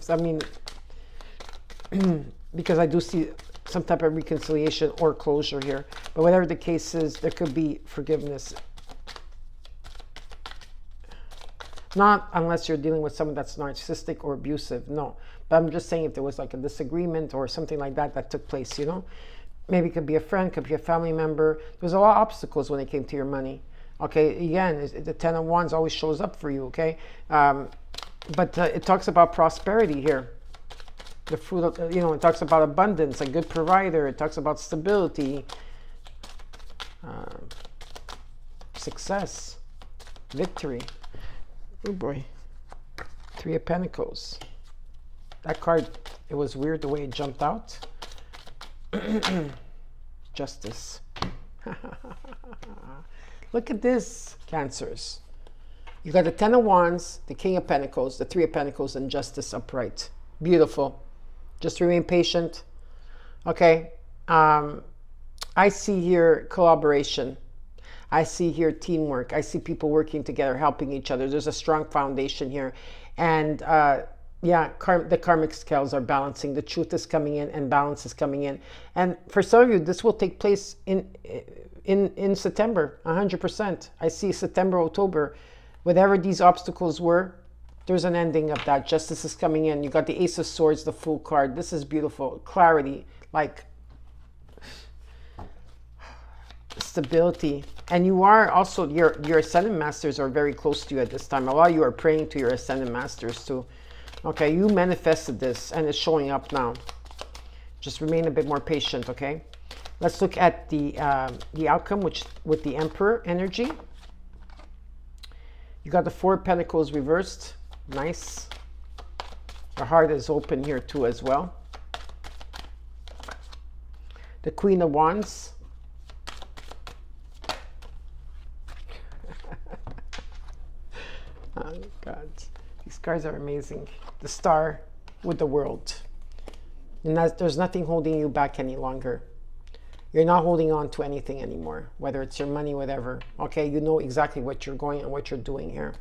because I do see some type of reconciliation or closure here. But whatever the case is, there could be forgiveness. Not unless you're dealing with someone that's narcissistic or abusive, no. But I'm just saying if there was like a disagreement or something like that took place, you know. Maybe it could be a friend, could be a family member. There's a lot of obstacles when it came to your money. Okay, again, the Ten of Wands always shows up for you, okay? But it talks about prosperity here. The fruit of, it talks about abundance, a good provider. It talks about stability, success, victory. Oh boy. Three of Pentacles. That card, it was weird the way it jumped out. Justice. Look at this, Cancers. You got the Ten of Wands, the King of Pentacles, the Three of Pentacles, and Justice upright. Beautiful. Just remain patient. Okay. I see here collaboration. I see here teamwork. I see people working together, helping each other. There's a strong foundation here. And yeah, the karmic scales are balancing. The truth is coming in and balance is coming in. And for some of you, this will take place in September, 100%. I see September, October. Whatever these obstacles were, there's an ending of that. Justice is coming in. You got the Ace of Swords, the Fool card. This is beautiful. Clarity, like stability. And you are also, your Ascendant Masters are very close to you at this time. A lot of you are praying to your Ascendant Masters too. Okay, you manifested this and it's showing up now. Just remain a bit more patient, okay? Let's look at the outcome, which with the Emperor energy. You got the Four of Pentacles reversed. Nice. The heart is open here too as well. The Queen of Wands. Oh God, these cards are amazing. The Star with the World. And there's nothing holding you back any longer. You're not holding on to anything anymore, whether it's your money, whatever. Okay, you know exactly what you're going and what you're doing here.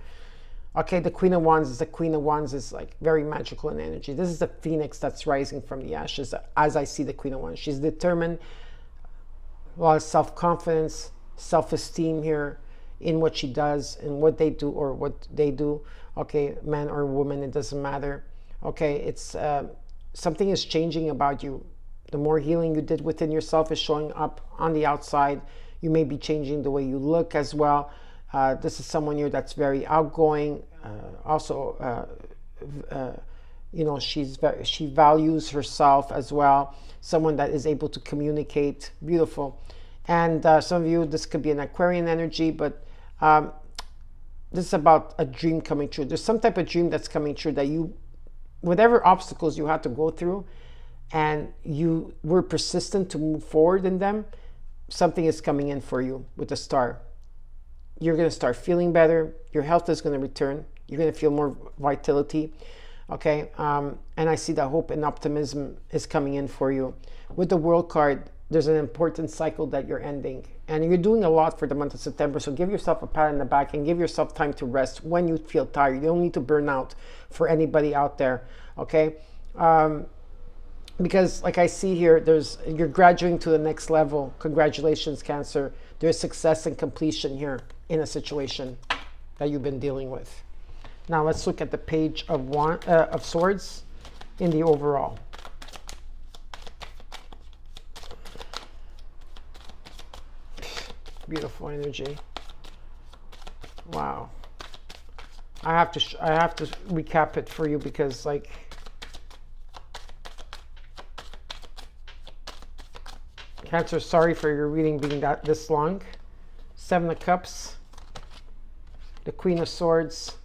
Okay, the Queen of Wands is like very magical in energy. This is the phoenix that's rising from the ashes as I see the Queen of Wands. She's determined, a lot of self-confidence, self-esteem here in what she does and what they do or what they do. Okay, man or woman, it doesn't matter. Okay, it's something is changing about you. The more healing you did within yourself is showing up on the outside. You may be changing the way you look as well. This is someone here that's very outgoing. She values herself as well. Someone that is able to communicate. Beautiful. And some of you, this could be an Aquarian energy, but this is about a dream coming true. There's some type of dream that's coming true that whatever obstacles you had to go through, and you were persistent to move forward in them, something is coming in for you with the Star. You're going to start feeling better. Your health is going to return. You're going to feel more vitality. Okay. And I see that hope and optimism is coming in for you. With the World card, there's an important cycle that you're ending. And you're doing a lot for the month of September, so give yourself a pat on the back and give yourself time to rest when you feel tired. You don't need to burn out for anybody out there, okay? Because like I see here, you're graduating to the next level. Congratulations, Cancer. There's success and completion here in a situation that you've been dealing with. Now let's look at the Page of Swords in the overall. Beautiful energy. Wow. I have to recap it for you because, like, Cancer, sorry for your reading being this long. Seven of Cups, the Queen of Swords,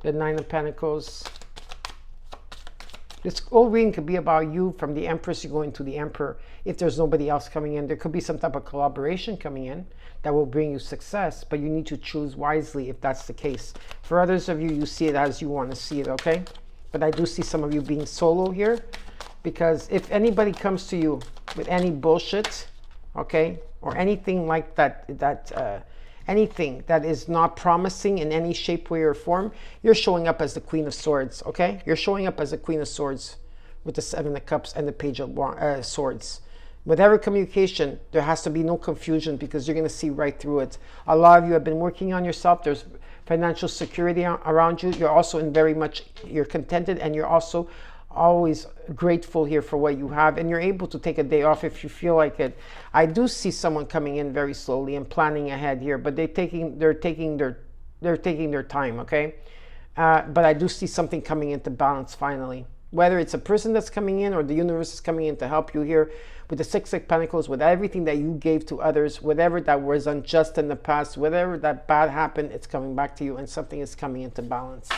the Nine of Pentacles. This whole reading could be about you from the Empress, you're going to the Emperor. If there's nobody else coming in, there could be some type of collaboration coming in that will bring you success, but you need to choose wisely if that's the case. For others of you, you see it as you want to see it, okay? But I do see some of you being solo here, because if anybody comes to you with any bullshit, okay, or anything like that, anything that is not promising in any shape, way, or form, you're showing up as the Queen of Swords, okay? You're showing up as the Queen of Swords with the Seven of Cups and the Page of Swords. With every communication, there has to be no confusion because you're going to see right through it. A lot of you have been working on yourself. There's financial security around you. You're also you're contented, and you're also always grateful here for what you have, and you're able to take a day off if you feel like it. I do see someone coming in very slowly and planning ahead here, but they're taking their time, okay? But I do see something coming into balance finally. Whether it's a person that's coming in or the universe is coming in to help you here with the Six of Pentacles, with everything that you gave to others, whatever that was unjust in the past, whatever that bad happened, it's coming back to you, and something is coming into balance.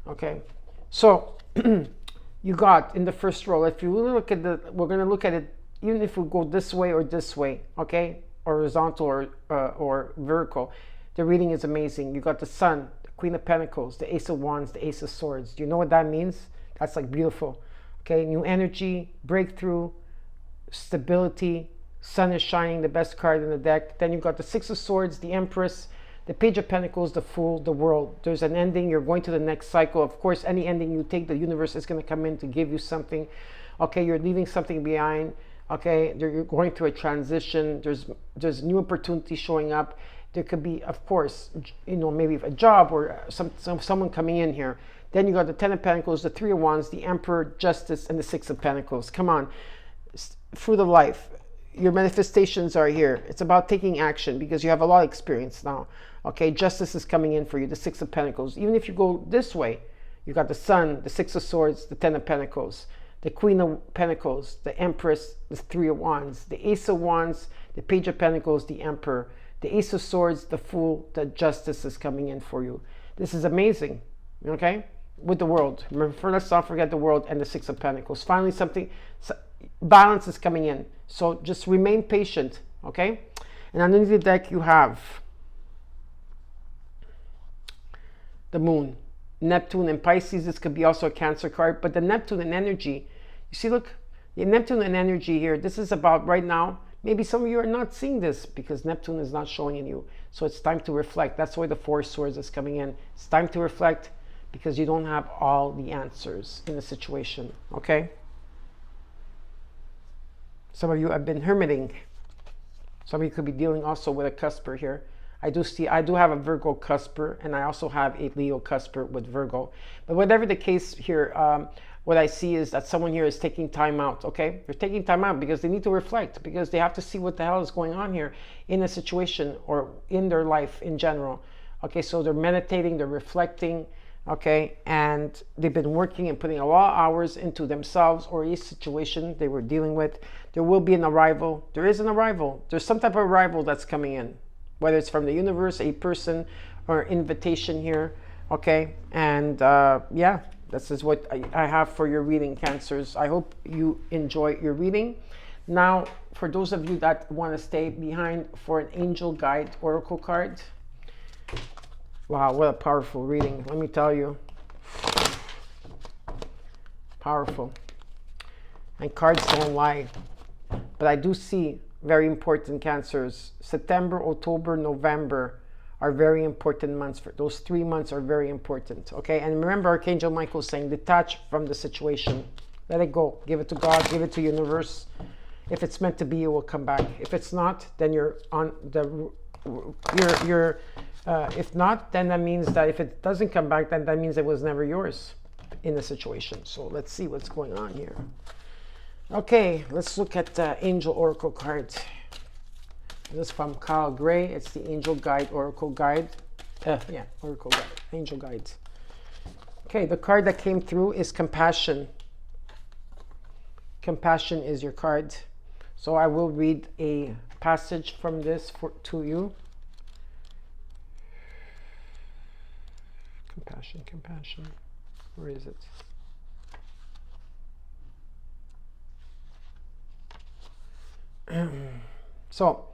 Okay, so you got in the first row, if you look at we're going to look at it, even if we go this way or this way, okay, horizontal or vertical, the reading is amazing. You got the Sun, the Queen of Pentacles, the Ace of Wands, the Ace of Swords. Do you know what that means? That's like beautiful. Okay, new energy, breakthrough, stability, Sun is shining, the best card in the deck. Then you got the Six of Swords, the Empress, the Page of Pentacles, the Fool, the World. There's an ending. You're going to the next cycle. Of course, any ending you take, the universe is going to come in to give you something. Okay, you're leaving something behind. Okay, you're going through a transition. There's new opportunities showing up. There could be, of course, maybe a job or someone coming in here. Then you got the Ten of Pentacles, the Three of Wands, the Emperor, Justice, and the Six of Pentacles. Come on, fruit of life. Your manifestations are here. It's about taking action because you have a lot of experience now. Okay, Justice is coming in for you, the Six of Pentacles. Even if you go this way, you got the Sun, the Six of Swords, the Ten of Pentacles, the Queen of Pentacles, the Empress, the Three of Wands, the Ace of Wands, the Page of Pentacles, the Emperor, the Ace of Swords, the Fool, the Justice is coming in for you. This is amazing, okay? With the World. Remember, let's not forget the World and the Six of Pentacles. Finally, balance is coming in. So just remain patient, okay? And underneath the deck, you have the Moon, Neptune, and Pisces. This could be also a Cancer card, but the Neptune and energy, you see, look, the Neptune and energy here, this is about right now. Maybe some of you are not seeing this because Neptune is not showing in you. So it's time to reflect. That's why the Four Swords is coming in. It's time to reflect because you don't have all the answers in the situation, okay? Some of you have been hermiting. Some of you could be dealing also with a cusper here. I do have a Virgo cusper, and I also have a Leo cusper with Virgo. But whatever the case here, what I see is that someone here is taking time out, okay? They're taking time out because they need to reflect, because they have to see what the hell is going on here in a situation or in their life in general. Okay, so they're meditating, they're reflecting, okay, and they've been working and putting a lot of hours into themselves or a situation they were dealing with. There will be an arrival. There is an arrival. There's some type of arrival that's coming in, whether it's from the universe, a person, or invitation here, okay? And yeah, this is what I have for your reading, Cancers. I hope you enjoy your reading. Now, for those of you that want to stay behind for an angel guide oracle card. Wow, what a powerful reading. Let me tell you. Powerful. And cards don't lie. But I do see very important Cancers. September, October, November are very important months. For those 3 months are very important. Okay, and remember Archangel Michael saying detach from the situation. Let it go. Give it to God. Give it to universe. If it's meant to be, it will come back. If it's not, then you're on the if not, then that means that if it doesn't come back, then that means it was never yours in the situation. So let's see what's going on here. Okay, let's look at the Angel Oracle card. This is from Kyle Gray. It's the Angel Guide Oracle Guide. Oracle Guide, Angel Guides. Okay, the card that came through is Compassion. Compassion is your card. So I will read a passage from this to you. Compassion, compassion. Where is it? So,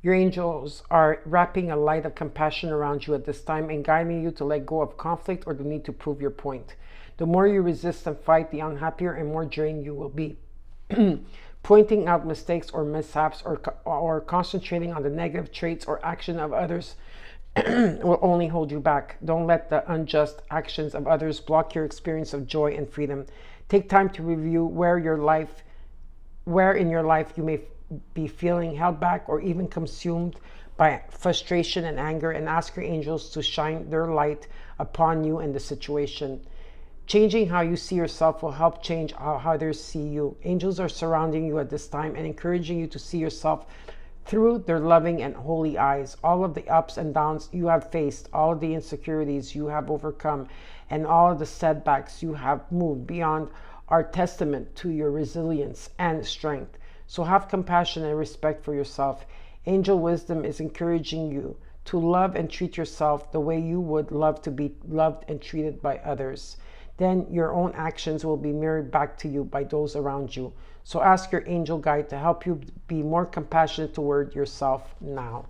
your angels are wrapping a light of compassion around you at this time and guiding you to let go of conflict or the need to prove your point. The more you resist and fight, the unhappier and more drained you will be. Pointing out mistakes or mishaps or concentrating on the negative traits or action of others will only hold you back. Don't let the unjust actions of others block your experience of joy and freedom. Take time to review where in your life you may be feeling held back or even consumed by frustration and anger, and ask your angels to shine their light upon you and the situation. Changing how you see yourself will help change how others see you. Angels are surrounding you at this time and encouraging you to see yourself through their loving and holy eyes. All of the ups and downs you have faced, all of the insecurities you have overcome, and all of the setbacks you have moved beyond are testament to your resilience and strength. So have compassion and respect for yourself. Angel wisdom is encouraging you to love and treat yourself the way you would love to be loved and treated by others. Then your own actions will be mirrored back to you by those around you. So ask your angel guide to help you be more compassionate toward yourself now.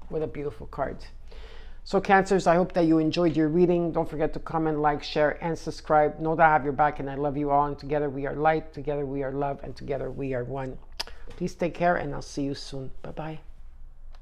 What a beautiful card. So Cancers, I hope that you enjoyed your reading. Don't forget to comment, like, share, and subscribe. Know that I have your back and I love you all. And together we are light, together we are love, and together we are one. Please take care and I'll see you soon. Bye-bye.